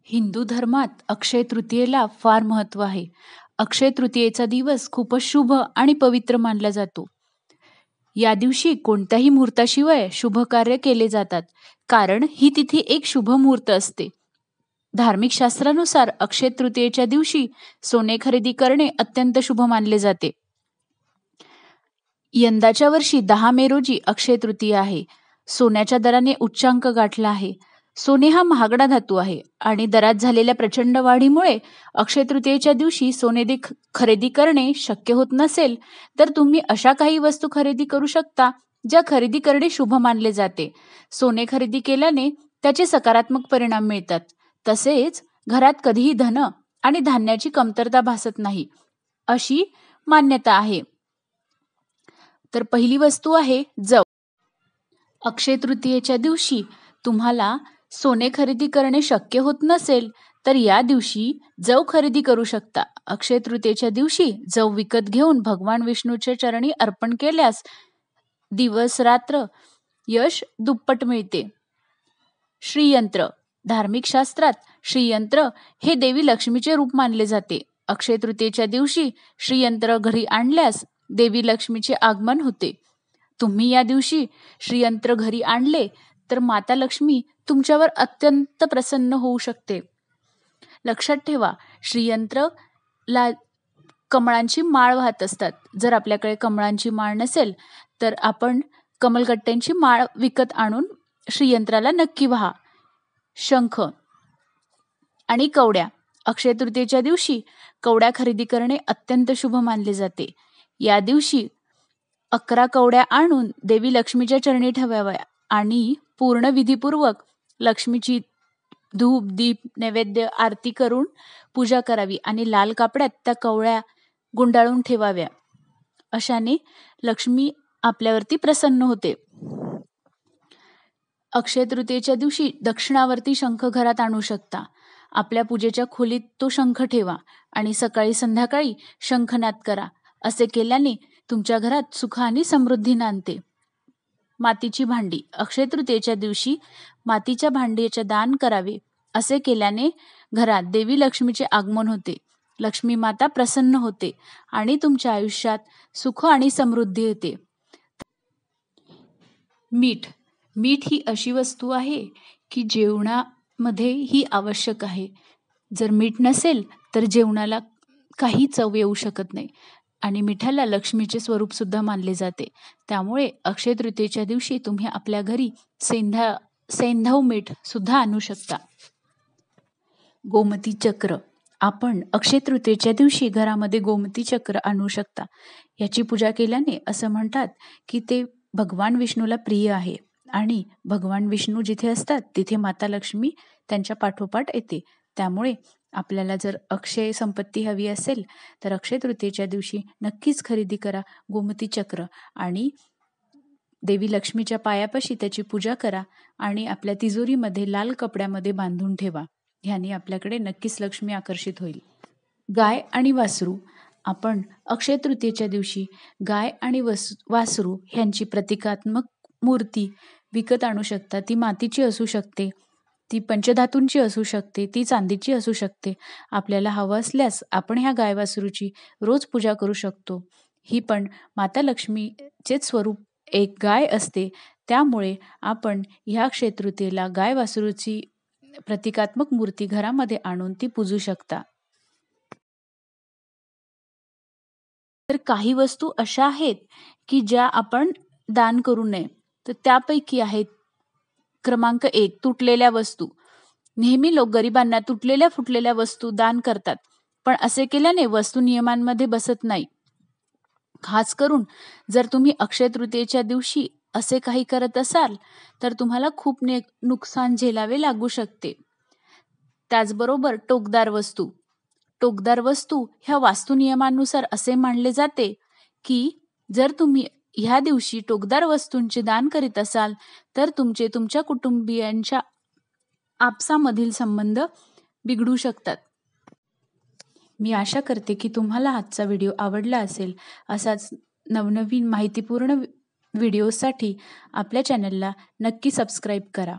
हिंदू धर्मात अक्षय तृतीयेला फार महत्त्व आहे. अक्षय तृतीयेचा दिवस खूपच शुभ आणि पवित्र मानला जातो. या दिवशी कोणत्याही मुहूर्ताशिवाय शुभ कार्य केले जातात, कारण ही तिथी एक शुभ मुहूर्त असते. धार्मिक शास्त्रानुसार अक्षय तृतीयेच्या दिवशी सोने खरेदी करणे अत्यंत शुभ मानले जाते. यंदाच्या वर्षी 10 मे रोजी अक्षय तृतीया आहे. सोन्याच्या दराने उच्चांक गाठला आहे. सोने हा महागडा धातू आहे आणि दरात झालेल्या प्रचंड वाढीमुळे अक्षय तृतीयेच्या दिवशी सोने खरेदी करणे शक्य होत नसेल, तर तुम्ही अशा काही वस्तू खरेदी करू शकता ज्या खरेदी करणे शुभ मानले जाते. सोने खरेदी केल्याने त्याचे सकारात्मक परिणाम मिळतात. तसेच घरात कधीही धन आणि धान्याची कमतरता भासत नाही, अशी मान्यता आहे. तर पहिली वस्तू आहे जव. अक्षय तृतीयेच्या दिवशी तुम्हाला सोने खरेदी करणे शक्य होत नसेल, तर या दिवशी जव खरेदी करू शकता. अक्षय तृतीयेच्या दिवशी जव विकत घेऊन भगवान विष्णूच्या चरणी अर्पण केल्यास दिवस रात्र यश दुप्पट मिळते. श्रीयंत्र. धार्मिक शास्त्रात श्रीयंत्र हे देवी लक्ष्मीचे रूप मानले जाते. अक्षय तृतीयेच्या दिवशी श्रीयंत्र घरी आणल्यास देवी लक्ष्मीचे आगमन होते. तुम्ही या दिवशी श्रीयंत्र घरी आणले तर माता लक्ष्मी तुमच्यावर अत्यंत प्रसन्न होऊ शकते. लक्षात ठेवा, श्रीयंत्रला कमळांची माळ वाहत असतात. जर आपल्याकडे कमळांची माळ नसेल तर आपण कमलगट्ट्यांची माळ विकत आणून श्रीयंत्राला नक्की वाहा. शंख आणि कवड्या. अक्षय तृतीयेच्या दिवशी कवड्या खरेदी करणे अत्यंत शुभ मानले जाते. या दिवशी 11 कवड्या आणून देवी लक्ष्मीच्या चरणी ठेवाव्या आणि पूर्ण विधीपूर्वक लक्ष्मीची धूप दीप नैवेद्य आरती करून पूजा करावी आणि लाल कापड्यात त्या कवड्या गुंडाळून ठेवाव्या. अशाने लक्ष्मी आपल्यावरती प्रसन्न होते. अक्षय तृतीयेच्या दिवशी दक्षिणावर्ती शंख घरात आणू शकता. आपल्या पूजेच्या खोलीत तो शंख ठेवा आणि सकाळी संध्याकाळी शंखनाद करा. असे केल्याने तुमच्या घरात सुख आणि समृद्धी नांदते. मातीची भांडी. अक्षय तृतीयेच्या दिवशी मातीच्या भांडीचे दान करावे. असे केल्याने घरात देवी लक्ष्मीचे आगमन होते. लक्ष्मी माता प्रसन्न होते आणि तुमच्या आयुष्यात सुख आणि समृद्धी येते. मीठ. मीठ ही अशी वस्तू आहे की जेवणामध्ये ही आवश्यक आहे. जर मीठ नसेल तर जेवणाला काही चव येऊ शकत नाही आणि मिठाला लक्ष्मीचे स्वरूप सुद्धा मानले जाते. त्यामुळे अक्षय तृतीयेच्या दिवशी तुम्ही आपल्या घरी सैंधव मीठ सुद्धा आणू शकता. गोमती चक्र. आपण अक्षय तृतीयेच्या दिवशी घरामध्ये गोमती चक्र आणू शकता. याची पूजा केल्याने असं म्हणतात की ते भगवान विष्णूला प्रिय आहे आणि भगवान विष्णू जिथे असतात तिथे माता लक्ष्मी त्यांच्या पाठोपाठ येते. त्यामुळे आपल्याला जर अक्षय संपत्ती हवी असेल तर अक्षय तृतीयेच्या दिवशी नक्कीच खरेदी करा गोमती चक्र आणि देवी लक्ष्मीच्या पायापाशी त्याची पूजा करा आणि आपल्या तिजोरीमध्ये लाल कपड्यामध्ये बांधून ठेवा. ह्याने आपल्याकडे नक्कीच लक्ष्मी आकर्षित होईल. गाय आणि वासरू. आपण अक्षय तृतीयेच्या दिवशी गाय आणि वासरू ह्यांची प्रतिकात्मक मूर्ती विकत आणू शकता. ती मातीची असू शकते, ती पंचधातूंची असू शकते, ती चांदीची असू शकते. आपल्याला हवं असल्यास आपण ह्या गाय वासरूची रोज पूजा करू शकतो. ही पण माता लक्ष्मीचेच स्वरूप एक गाय असते. त्यामुळे आपण ह्या अक्षय तृतीयेला गाय वासरूची प्रतिकात्मक मूर्ती घरामध्ये आणून ती पूजू शकता. तर काही वस्तू अशा आहेत की ज्या आपण दान करू नये. तर त्यापैकी आहेत क्रमांक 1 तुटलेल्या वस्तू. नेहमी लोक गरिबांना तुटलेल्या फुटलेल्या वस्तू दान करतात, पण असे केल्याने वस्तू नियमांमध्ये बसत नाही. खास करून जर तुम्ही अक्षय तृतीयेच्या दिवशी असे काही करत असाल तर तुम्हाला खूप नुकसान झेलावे लागू शकते. त्याचबरोबर टोकदार वस्तू. टोकदार वस्तू ह्या वास्तुनियमानुसार असे मानले जाते की जर तुम्ही ह्या दिवशी टोकदार वस्तूंचे दान करीत असाल तर तुमच्या कुटुंबियांच्या आपसामधील संबंध बिघडू शकतात. मी आशा करते की तुम्हाला आजचा व्हिडिओ आवडला असेल. असाच नवनवीन माहितीपूर्ण व्हिडिओसाठी आपल्या चॅनलला नक्की सबस्क्राईब करा.